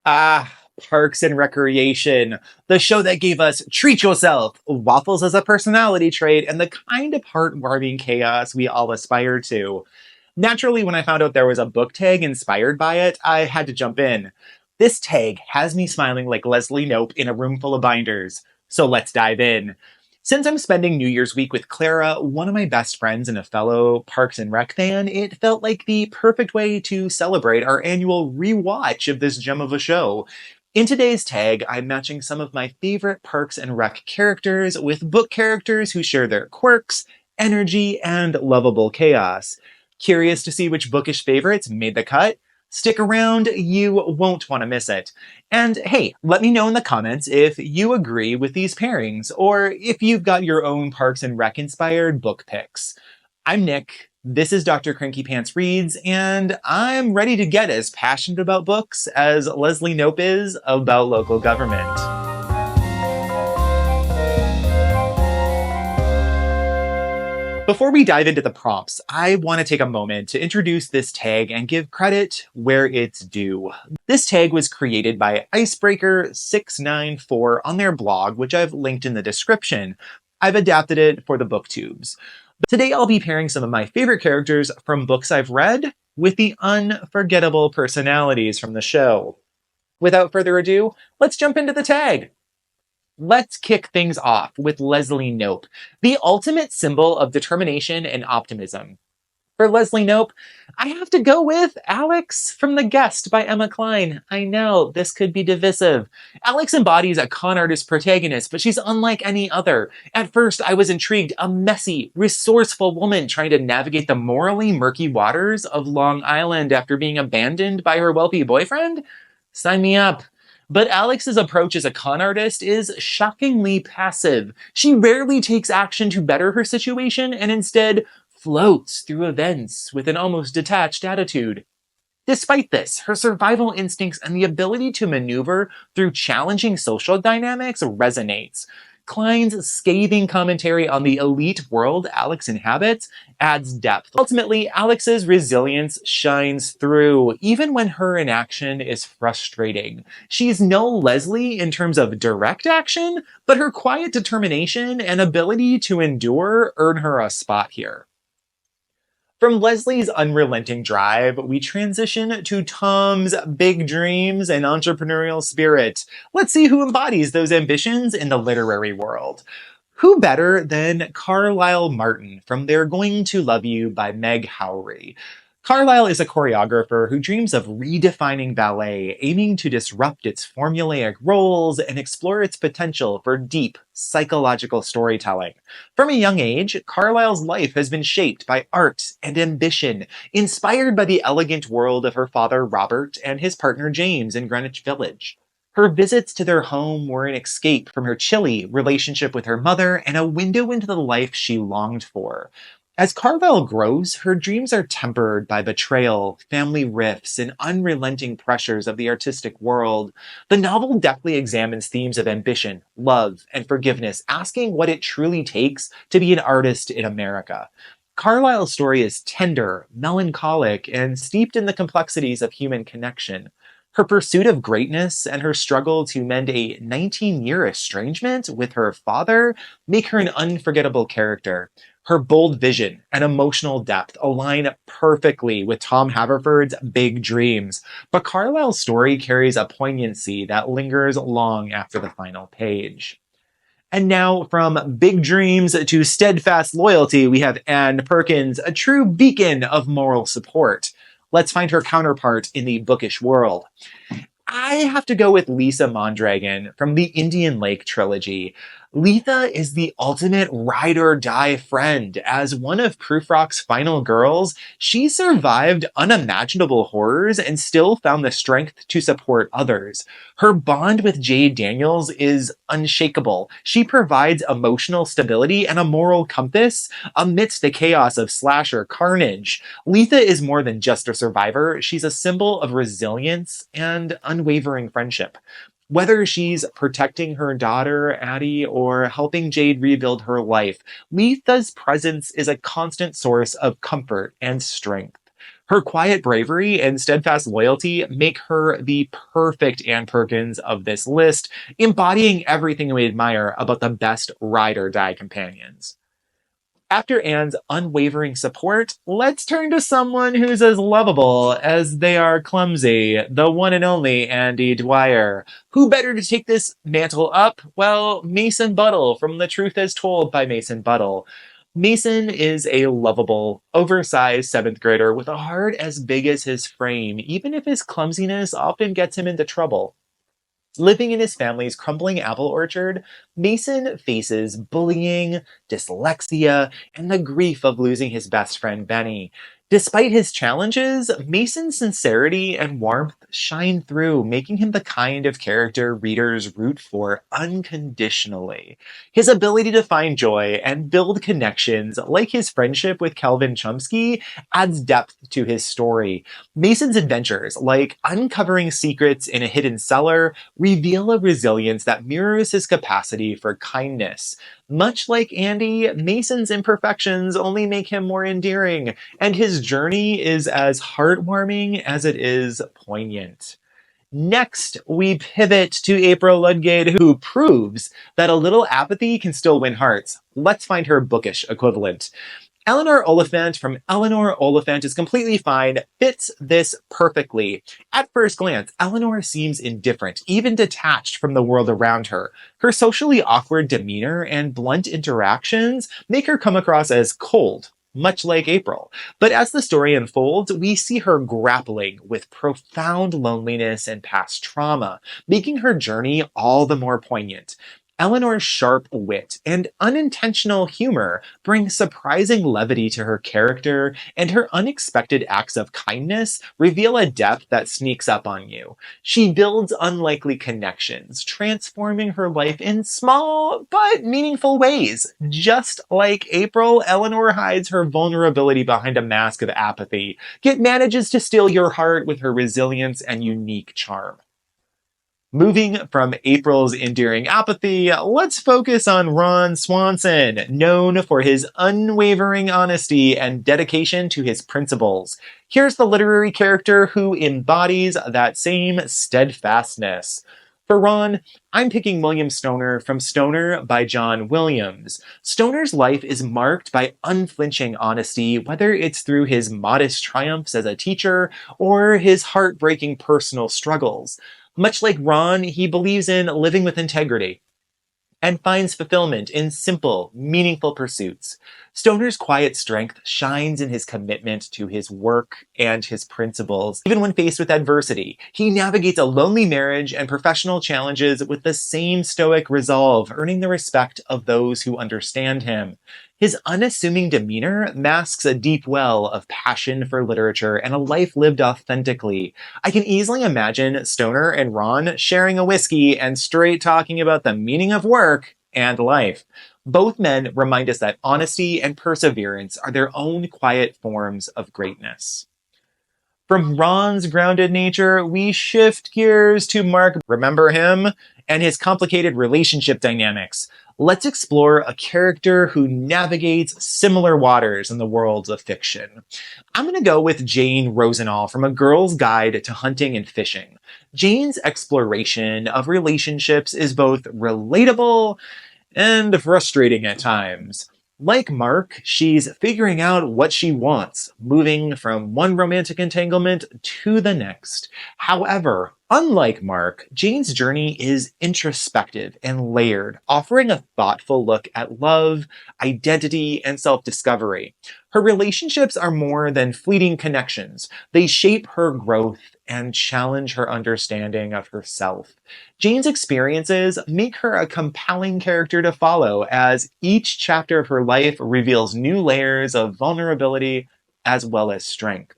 Ah, Parks and Recreation, the show that gave us Treat Yourself, Waffles as a personality trait, and the kind of heartwarming chaos we all aspire to. Naturally, when I found out there was a book tag inspired by it, I had to jump in. This tag has me smiling like Leslie Knope in a room full of binders. So let's dive in. Since I'm spending New Year's week with Clara, one of my best friends and a fellow Parks and Rec fan, it felt like the perfect way to celebrate our annual rewatch of this gem of a show. In today's tag, I'm matching some of my favorite Parks and Rec characters with book characters who share their quirks, energy, and lovable chaos. Curious to see which bookish favorites made the cut? Stick around, you won't want to miss it. And hey, let me know in the comments if you agree with these pairings, or if you've got your own Parks and Rec inspired book picks. I'm Nick, this is Dr. Cranky Pants Reads, and I'm ready to get as passionate about books as Leslie Knope is about local government. Before we dive into the prompts, I want to take a moment to introduce this tag and give credit where it's due. This tag was created by Icebreaker694 on their blog, which I've linked in the description. I've adapted it for the booktubes. Today I'll be pairing some of my favorite characters from books I've read with the unforgettable personalities from the show. Without further ado, let's jump into the tag. Let's kick things off with Leslie Knope, the ultimate symbol of determination and optimism. For Leslie Knope, I have to go with Alex from The Guest by Emma Cline. I know, this could be divisive. Alex embodies a con artist protagonist, but she's unlike any other. At first, I was intrigued, a messy, resourceful woman trying to navigate the morally murky waters of Long Island after being abandoned by her wealthy boyfriend? Sign me up. But Alex's approach as a con artist is shockingly passive. She rarely takes action to better her situation and instead floats through events with an almost detached attitude. Despite this, her survival instincts and the ability to maneuver through challenging social dynamics resonates. Cline's scathing commentary on the elite world Alex inhabits adds depth. Ultimately, Alex's resilience shines through, even when her inaction is frustrating. She's no Leslie in terms of direct action, but her quiet determination and ability to endure earn her a spot here. From Leslie's unrelenting drive, we transition to Tom's big dreams and entrepreneurial spirit. Let's see who embodies those ambitions in the literary world. Who better than Carlisle Martin from They're Going to Love You by Meg Howry. Carlisle is a choreographer who dreams of redefining ballet, aiming to disrupt its formulaic roles and explore its potential for deep, psychological storytelling. From a young age, Carlisle's life has been shaped by art and ambition, inspired by the elegant world of her father Robert and his partner James in Greenwich Village. Her visits to their home were an escape from her chilly relationship with her mother and a window into the life she longed for. As Carlisle grows, her dreams are tempered by betrayal, family rifts, and unrelenting pressures of the artistic world. The novel deftly examines themes of ambition, love, and forgiveness, asking what it truly takes to be an artist in America. Carlisle's story is tender, melancholic, and steeped in the complexities of human connection. Her pursuit of greatness and her struggle to mend a 19-year estrangement with her father make her an unforgettable character. Her bold vision and emotional depth align perfectly with Tom Haverford's big dreams, but Carlisle's story carries a poignancy that lingers long after the final page. And now, from big dreams to steadfast loyalty, we have Anne Perkins, a true beacon of moral support. Let's find her counterpart in the bookish world. I have to go with Lisa Mondragon from the Indian Lake trilogy. Letha is the ultimate ride-or-die friend. As one of Prufrock's final girls, she survived unimaginable horrors and still found the strength to support others. Her bond with Jade Daniels is unshakable. She provides emotional stability and a moral compass amidst the chaos of slasher carnage. Letha is more than just a survivor. She's a symbol of resilience and unwavering friendship. Whether she's protecting her daughter, Addie, or helping Jade rebuild her life, Letha's presence is a constant source of comfort and strength. Her quiet bravery and steadfast loyalty make her the perfect Anne Perkins of this list, embodying everything we admire about the best ride or die companions. After Anne's unwavering support, let's turn to someone who's as lovable as they are clumsy, the one and only Andy Dwyer. Who better to take this mantle up? Well, Mason Buttle from The Truth as Told by Mason Buttle. Mason is a lovable, oversized 7th grader with a heart as big as his frame, even if his clumsiness often gets him into trouble. Living in his family's crumbling apple orchard, Mason faces bullying, dyslexia, and the grief of losing his best friend Benny. Despite his challenges, Mason's sincerity and warmth shine through, making him the kind of character readers root for unconditionally. His ability to find joy and build connections, like his friendship with Calvin Chomsky, adds depth to his story. Mason's adventures, like uncovering secrets in a hidden cellar, reveal a resilience that mirrors his capacity for kindness. Much like Andy, Mason's imperfections only make him more endearing, and his journey is as heartwarming as it is poignant. Next, we pivot to April Ludgate, who proves that a little apathy can still win hearts. Let's find her bookish equivalent. Eleanor Oliphant from Eleanor Oliphant is completely fine, fits this perfectly. At first glance, Eleanor seems indifferent, even detached from the world around her. Her socially awkward demeanor and blunt interactions make her come across as cold, much like April. But as the story unfolds, we see her grappling with profound loneliness and past trauma, making her journey all the more poignant. Eleanor's sharp wit and unintentional humor bring surprising levity to her character, and her unexpected acts of kindness reveal a depth that sneaks up on you. She builds unlikely connections, transforming her life in small but meaningful ways. Just like April, Eleanor hides her vulnerability behind a mask of apathy, yet manages to steal your heart with her resilience and unique charm. Moving from April's endearing apathy, let's focus on Ron Swanson, known for his unwavering honesty and dedication to his principles. Here's the literary character who embodies that same steadfastness. For Ron, I'm picking William Stoner from Stoner by John Williams. Stoner's life is marked by unflinching honesty, whether it's through his modest triumphs as a teacher or his heartbreaking personal struggles. Much like Ron, he believes in living with integrity and finds fulfillment in simple, meaningful pursuits. Stoner's quiet strength shines in his commitment to his work and his principles. Even when faced with adversity, he navigates a lonely marriage and professional challenges with the same stoic resolve, earning the respect of those who understand him. His unassuming demeanor masks a deep well of passion for literature and a life lived authentically. I can easily imagine Stoner and Ron sharing a whiskey and straight talking about the meaning of work and life. Both men remind us that honesty and perseverance are their own quiet forms of greatness. From Ron's grounded nature, we shift gears to Mark, remember him, and his complicated relationship dynamics. Let's explore a character who navigates similar waters in the worlds of fiction. I'm going to go with Jane Rosenal from A Girl's Guide to Hunting and Fishing. Jane's exploration of relationships is both relatable and frustrating at times. Like Mark, she's figuring out what she wants, moving from one romantic entanglement to the next. However, unlike Mark, Jane's journey is introspective and layered, offering a thoughtful look at love, identity, and self-discovery. Her relationships are more than fleeting connections. They shape her growth and challenge her understanding of herself. Jane's experiences make her a compelling character to follow, as each chapter of her life reveals new layers of vulnerability as well as strength.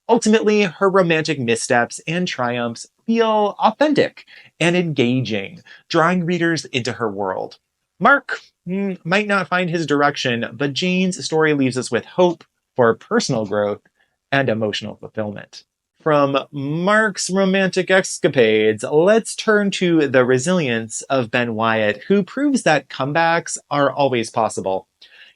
Ultimately, her romantic missteps and triumphs feel authentic and engaging, drawing readers into her world. Mark might not find his direction, but Jane's story leaves us with hope for personal growth and emotional fulfillment. From Mark's romantic escapades, let's turn to the resilience of Ben Wyatt, who proves that comebacks are always possible.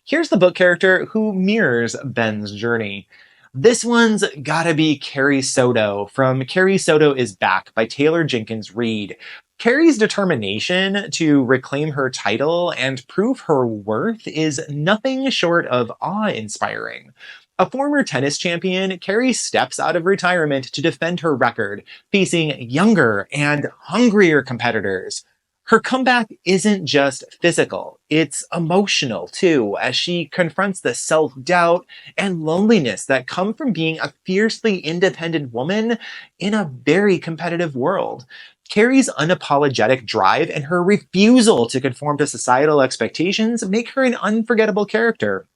Here's the book character who mirrors Ben's journey. This one's gotta be Carrie Soto from Carrie Soto is Back by Taylor Jenkins Reid. Carrie's determination to reclaim her title and prove her worth is nothing short of awe-inspiring. A former tennis champion, Carrie steps out of retirement to defend her record, facing younger and hungrier competitors. Her comeback isn't just physical, it's emotional too, as she confronts the self-doubt and loneliness that come from being a fiercely independent woman in a very competitive world. Carrie's unapologetic drive and her refusal to conform to societal expectations make her an unforgettable character.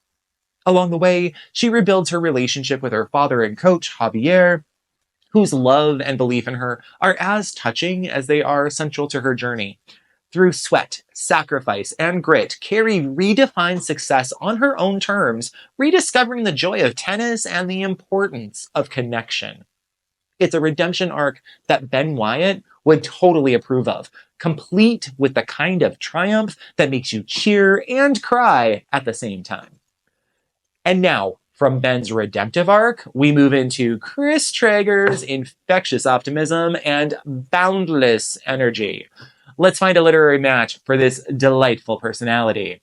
Along the way, she rebuilds her relationship with her father and coach, Javier, whose love and belief in her are as touching as they are central to her journey. Through sweat, sacrifice, and grit, Carrie redefines success on her own terms, rediscovering the joy of tennis and the importance of connection. It's a redemption arc that Ben Wyatt would totally approve of, complete with the kind of triumph that makes you cheer and cry at the same time. And now, from Ben's redemptive arc, we move into Chris Traeger's infectious optimism and boundless energy. Let's find a literary match for this delightful personality.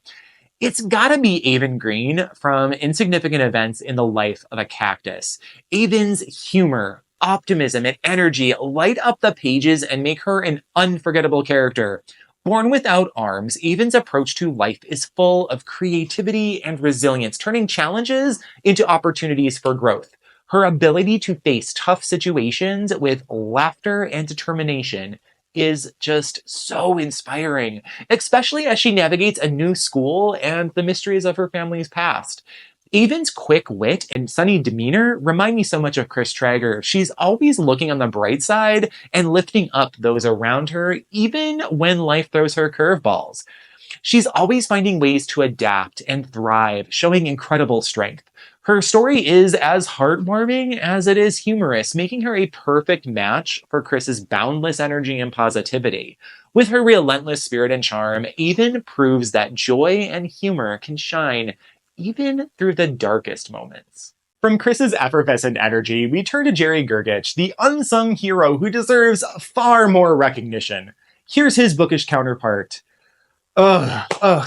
It's gotta be Avon Green from Insignificant Events in the Life of a Cactus. Avon's humor, optimism, and energy light up the pages and make her an unforgettable character. Born without arms, Avon's approach to life is full of creativity and resilience, turning challenges into opportunities for growth. Her ability to face tough situations with laughter and determination is just so inspiring, especially as she navigates a new school and the mysteries of her family's past. Avon's quick wit and sunny demeanor remind me so much of Chris Traeger. She's always looking on the bright side and lifting up those around her, even when life throws her curveballs. She's always finding ways to adapt and thrive, showing incredible strength. Her story is as heartwarming as it is humorous, making her a perfect match for Chris's boundless energy and positivity. With her relentless spirit and charm, Avon proves that joy and humor can shine even through the darkest moments. From Chris's effervescent energy, we turn to Jerry Gergich, the unsung hero who deserves far more recognition. Here's his bookish counterpart.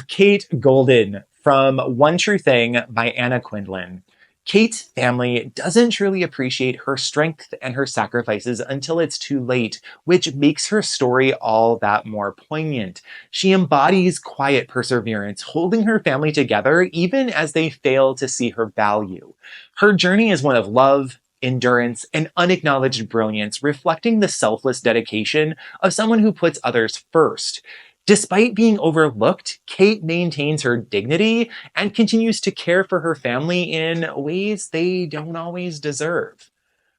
Kate Golden from One True Thing by Anna Quindlen. Kate's family doesn't truly appreciate her strength and her sacrifices until it's too late, which makes her story all that more poignant. She embodies quiet perseverance, holding her family together even as they fail to see her value. Her journey is one of love, endurance, and unacknowledged brilliance, reflecting the selfless dedication of someone who puts others first. Despite being overlooked, Kate maintains her dignity and continues to care for her family in ways they don't always deserve.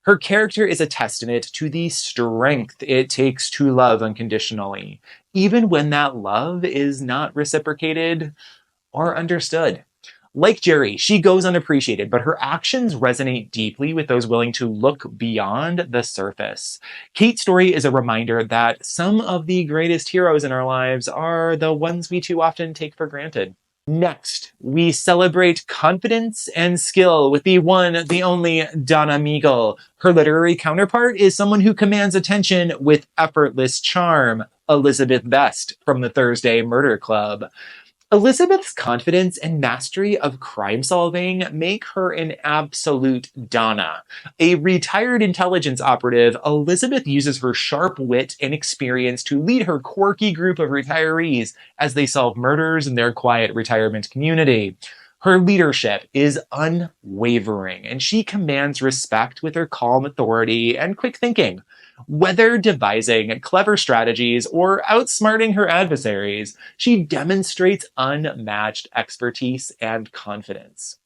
Her character is a testament to the strength it takes to love unconditionally, even when that love is not reciprocated or understood. Like Jerry, she goes unappreciated, but her actions resonate deeply with those willing to look beyond the surface. Kate's story is a reminder that some of the greatest heroes in our lives are the ones we too often take for granted. Next, we celebrate confidence and skill with the one, the only Donna Meagle. Her literary counterpart is someone who commands attention with effortless charm, Elizabeth Best from the Thursday Murder Club. Elizabeth's confidence and mastery of crime solving make her an absolute Donna. A retired intelligence operative, Elizabeth uses her sharp wit and experience to lead her quirky group of retirees as they solve murders in their quiet retirement community. Her leadership is unwavering, and she commands respect with her calm authority and quick thinking. Whether devising clever strategies or outsmarting her adversaries, she demonstrates unmatched expertise and confidence.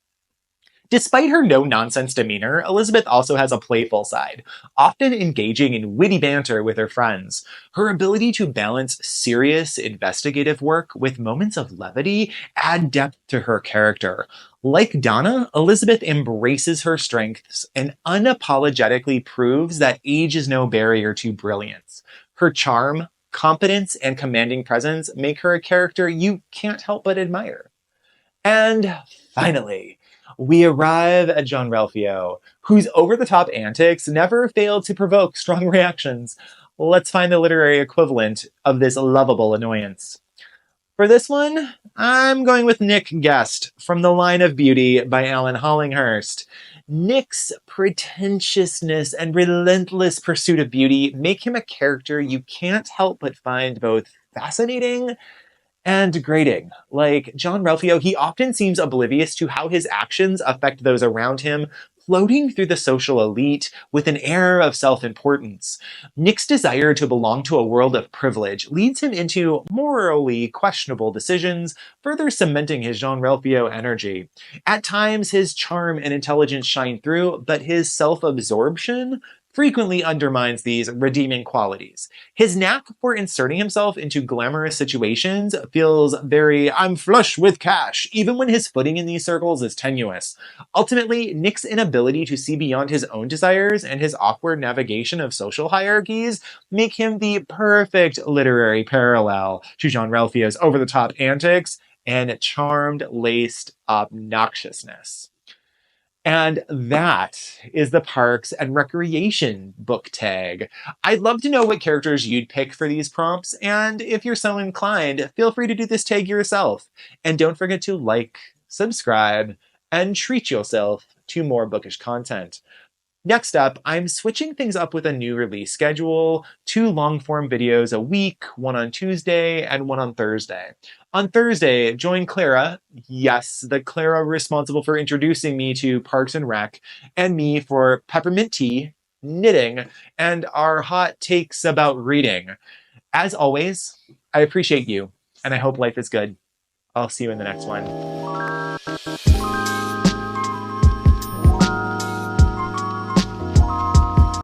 Despite her no-nonsense demeanor, Elizabeth also has a playful side, often engaging in witty banter with her friends. Her ability to balance serious investigative work with moments of levity add depth to her character. Like Donna, Elizabeth embraces her strengths and unapologetically proves that age is no barrier to brilliance. Her charm, competence, and commanding presence make her a character you can't help but admire. And finally, We arrive at John Ralphio, whose over-the-top antics never fail to provoke strong reactions. Let's find the literary equivalent of this lovable annoyance. For this one, I'm going with Nick Guest from The Line of Beauty by Alan Hollinghurst. Nick's pretentiousness and relentless pursuit of beauty make him a character you can't help but find both fascinating and grating. Like John Ralphio, he often seems oblivious to how his actions affect those around him, floating through the social elite with an air of self-importance. Nick's desire to belong to a world of privilege leads him into morally questionable decisions, further cementing his Jean Ralphio energy. At times, his charm and intelligence shine through, but his self-absorption frequently undermines these redeeming qualities. His knack for inserting himself into glamorous situations feels very, I'm flush with cash, even when his footing in these circles is tenuous. Ultimately, Nick's inability to see beyond his own desires and his awkward navigation of social hierarchies make him the perfect literary parallel to Jean Ralphio's over-the-top antics and charmed, laced obnoxiousness. And that is the Parks and Recreation book tag. I'd love to know what characters you'd pick for these prompts, and if you're so inclined, feel free to do this tag yourself. And don't forget to like, subscribe, and treat yourself to more bookish content. Next up, I'm switching things up with a new release schedule, 2 long-form videos a week, one on Tuesday and one on Thursday. On Thursday, join Clara, yes, the Clara responsible for introducing me to Parks and Rec, and me for peppermint tea, knitting, and our hot takes about reading. As always, I appreciate you, and I hope life is good. I'll see you in the next one.